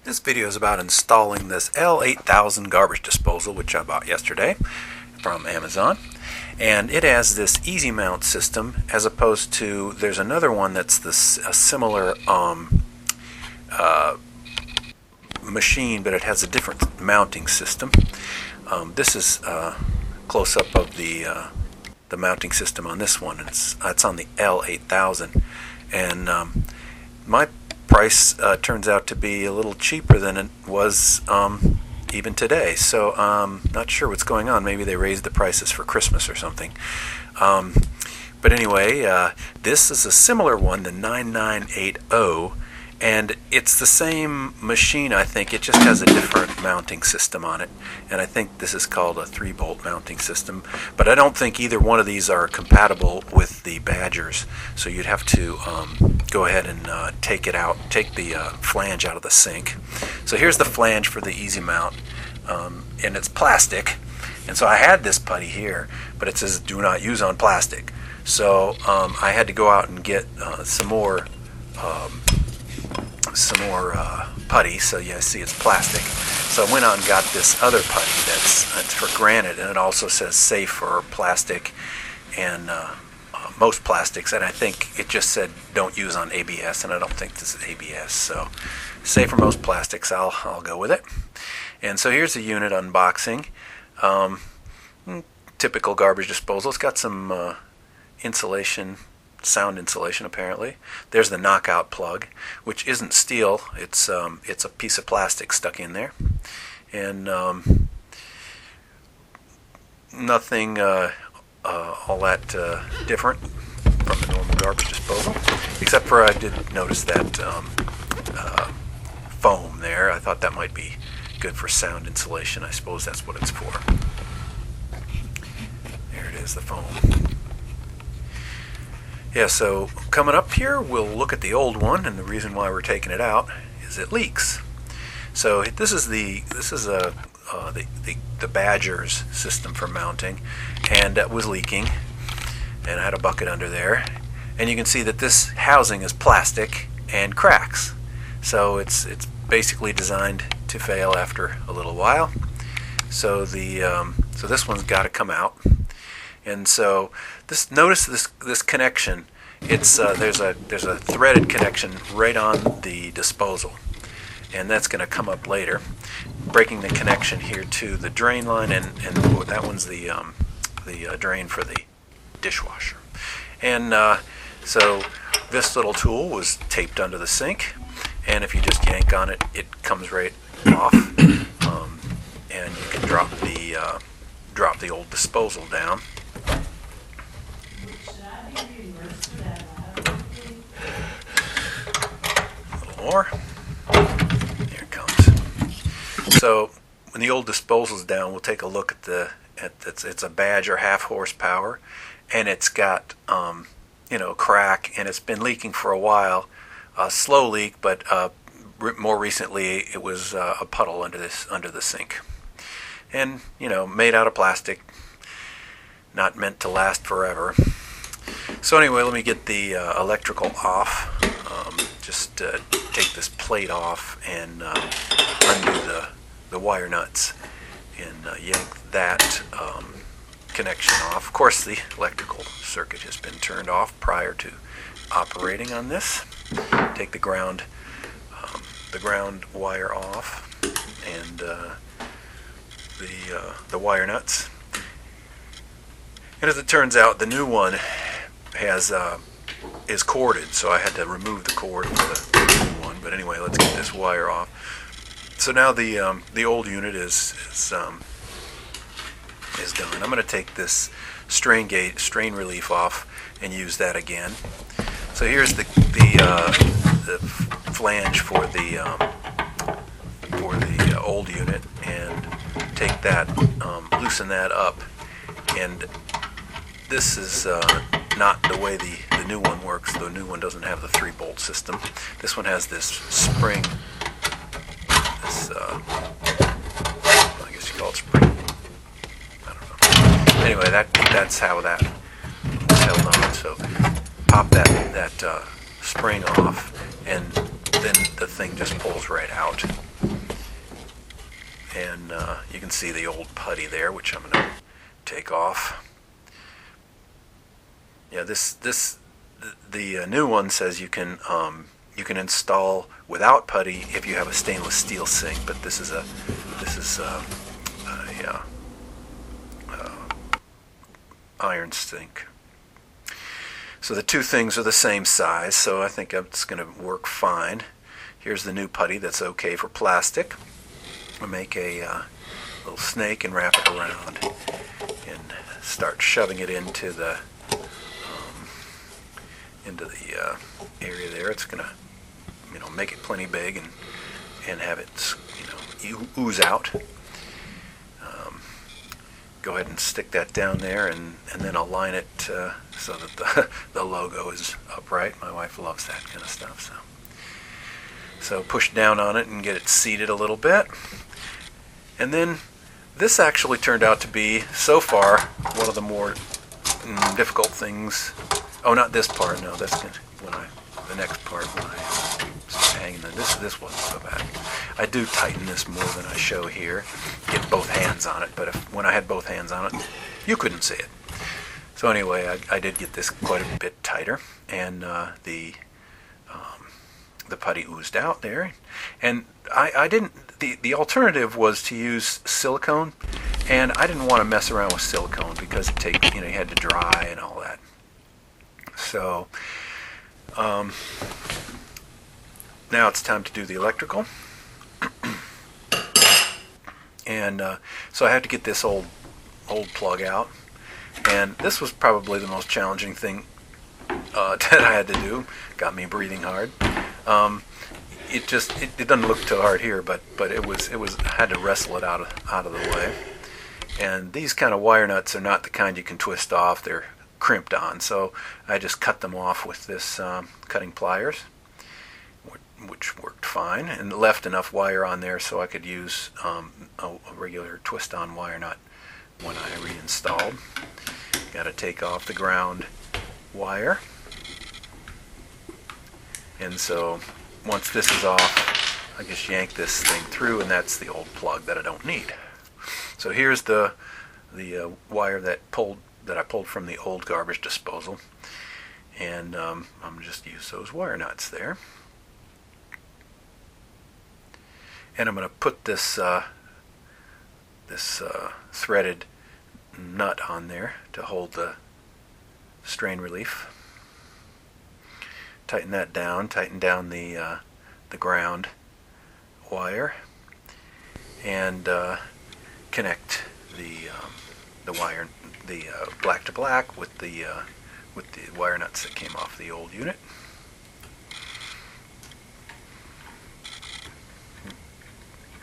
This video is about installing this L8000 garbage disposal, which I bought yesterday from Amazon. And it has this easy mount system, as opposed to, there's another one that's a similar machine, but it has a different mounting system. This is a close-up of the mounting system on this one. It's on the L8000, and my price turns out to be a little cheaper than it was even today. So not sure what's going on. Maybe they raised the prices for Christmas or something. But anyway, this is a similar one, the 9980, and it's the same machine, I think. It just has a different mounting system on it, and I think this is called a 3-bolt mounting system. But I don't think either one of these are compatible with the Badgers, so you'd have to go ahead and take the flange out of the sink. So here's the flange for the easy mount, and it's plastic. And so I had this putty here, but it says do not use on plastic. So I had to go out and get some more putty. So yeah, see, it's plastic. So I went out and got this other putty that's for granite, and it also says safe for plastic and most plastics, and I think it just said don't use on ABS, and I don't think this is ABS. So safe for most plastics, I'll go with it. And so here's the unit unboxing. Typical garbage disposal. It's got some insulation, sound insulation apparently. There's the knockout plug, which isn't steel. It's a piece of plastic stuck in there, and nothing all that different from the normal garbage disposal, except for I did notice that foam there. I thought that might be good for sound insulation. I suppose that's what it's for. There it is, the foam. Yeah, so coming up here, we'll look at the old one, and the reason why we're taking it out is it leaks. So this is the Badger's system for mounting, and that was leaking, and I had a bucket under there, and you can see that this housing is plastic and cracks. So it's basically designed to fail after a little while. So so this one's got to come out. And so notice this connection. It's there's a threaded connection right on the disposal, and that's going to come up later, breaking the connection here to the drain line, and that one's the drain for the dishwasher. And so this little tool was taped under the sink, and if you just yank on it, it comes right off, and you can drop the old disposal down. A little more. Here it comes. So when the old disposal's down, we'll take a look at it's a Badger half horsepower, and it's got crack, and it's been leaking for a while. Slow leak, but more recently it was a puddle under the sink, and made out of plastic, not meant to last forever. So anyway, let me get the electrical off. Just take this plate off and undo the wire nuts, and yank that connection off. Of course, the electrical circuit has been turned off prior to operating on this. Take the ground wire off, and the wire nuts. And as it turns out, the new one is corded, so I had to remove the cord for the new one. But anyway, let's get this wire off. So now the old unit is done. I'm going to take this strain relief off and use that again. So here's the flange for the old unit, and take that, loosen that up. And this is not the way the new one works. The new one doesn't have the 3-bolt system. This one has this spring. I guess you call it spring. I don't know. Anyway, that's how that was held on. So pop that spring off, and then the thing just pulls right out. and you can see the old putty there, which I'm going to take off. Yeah, the new one says you can install without putty if you have a stainless steel sink, but this is a iron sink. So the two things are the same size, so I think it's going to work fine. Here's the new putty that's okay for plastic. I'll make a little snake and wrap it around and start shoving it into the area there. It's going to make it plenty big and have it ooze out. Go ahead and stick that down there, and then align it so that the logo is upright. My wife loves that kind of stuff. So push down on it and get it seated a little bit. And then this actually turned out to be, so far, one of the more difficult things. Oh, not this part. No, that's the next part when I start hanging. This wasn't so bad. I do tighten this more than I show here. Get both hands on it, but when I had both hands on it, you couldn't see it. So anyway, I did get this quite a bit tighter, and the putty oozed out there. And I didn't. The alternative was to use silicone, and I didn't want to mess around with silicone because you had to dry and all that. So now it's time to do the electrical. And so I had to get this old plug out, and this was probably the most challenging thing that I had to do. Got me breathing hard. It doesn't look too hard here, but it was I had to wrestle it out of the way. And these kind of wire nuts are not the kind you can twist off. They're crimped on, so I just cut them off with this cutting pliers, which worked fine, and left enough wire on there so I could use a regular twist-on wire nut when I reinstalled. Got to take off the ground wire, and so once this is off, I just yank this thing through, and that's the old plug that I don't need. So here's the wire that I pulled from the old garbage disposal, and I'm going to just use those wire nuts there. And I'm going to put this threaded nut on there to hold the strain relief. Tighten that down. Tighten down the ground wire, and connect the wire, the black to black, with the wire nuts that came off the old unit.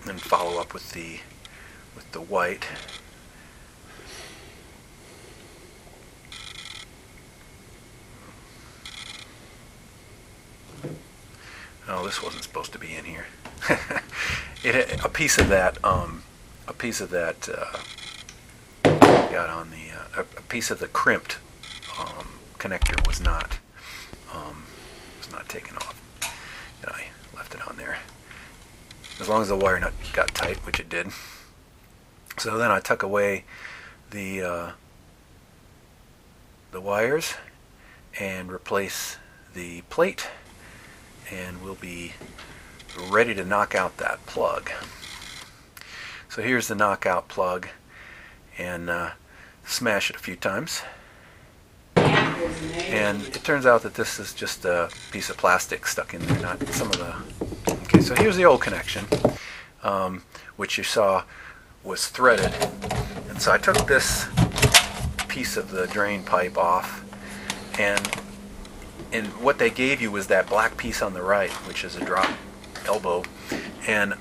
And follow up with the white. Oh, this wasn't supposed to be in here. A piece of that got on the a piece of the crimped connector was not taken off, and I left it on there. As long as the wire nut got tight, which it did. So then I tuck away the wires and replace the plate, and we'll be ready to knock out that plug. So here's the knockout plug, and smash it a few times. And it turns out that this is just a piece of plastic stuck in there, not some of the... Okay, so here's the old connection, which you saw was threaded. And so I took this piece of the drain pipe off, and what they gave you was that black piece on the right, which is a drop elbow. And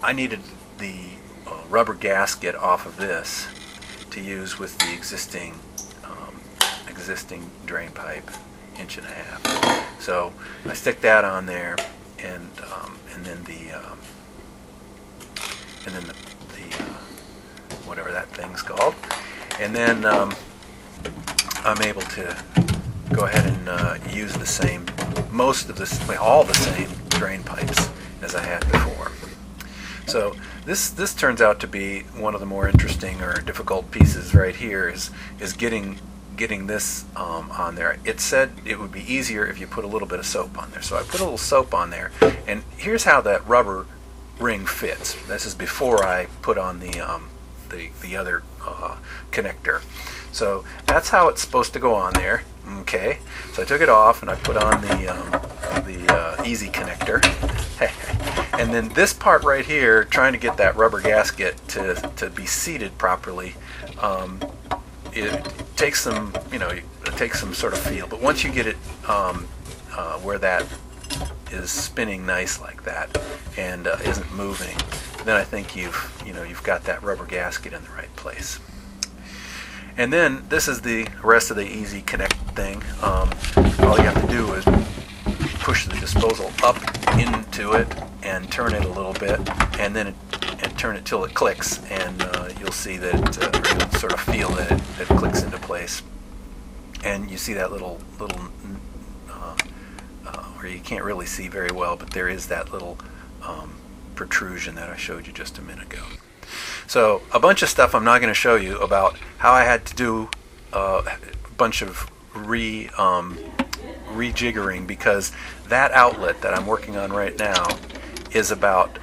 I needed the rubber gasket off of this to use with the existing drain pipe, 1.5 inches. So I stick that on there, and then the whatever that thing's called, and then I'm able to go ahead and use all the same drain pipes as I had before. So this turns out to be one of the more interesting or difficult pieces right here is getting this on there. It said it would be easier if you put a little bit of soap on there. So I put a little soap on there, and here's how that rubber ring fits. This is before I put on the other connector. So that's how it's supposed to go on there. Okay, so I took it off and I put on the easy connector. And then this part right here, trying to get that rubber gasket to be seated properly, it takes some, it takes some sort of feel. But once you get it where that is spinning nice like that and isn't moving, then I think you've got that rubber gasket in the right place. And then this is the rest of the easy connect thing. All you have to do is push the disposal up into it and turn it a little bit, and then turn it till it clicks, and you'll see that or you'll sort of feel that it clicks into place. And you see that little where you can't really see very well, but there is that little protrusion that I showed you just a minute ago. So a bunch of stuff I'm not going to show you about how I had to do a bunch of rejiggering, because that outlet that I'm working on right now is about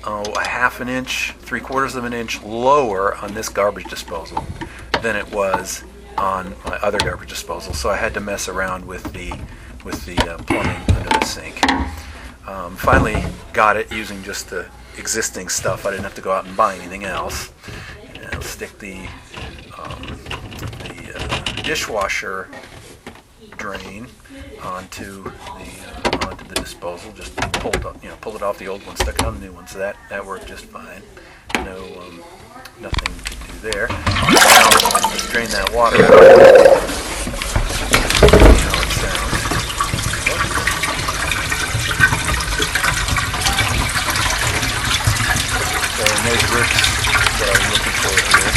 a half an inch, 3/4 of an inch lower on this garbage disposal than it was on my other garbage disposal. So I had to mess around with the plumbing under the sink. Finally got it using just the existing stuff. I didn't have to go out and buy anything else. And I'll stick the dishwasher drain onto the disposal. Just pulled it off the old one, stuck it on the new one. So that worked just fine. Nothing to do there. Now let's drain that water out. See how it sounds. So no drips that I'm looking for here.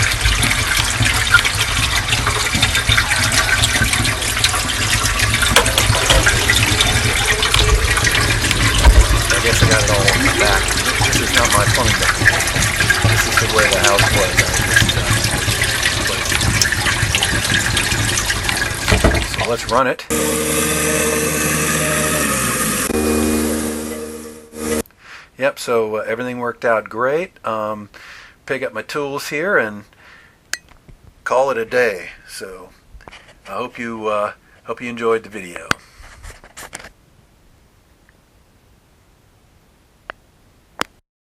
I guess I got it all on the back. This is not my plumbing deck. This is the way the house was. So let's run it. Yep, so everything worked out great. Pick up my tools here and call it a day. So I hope you enjoyed the video.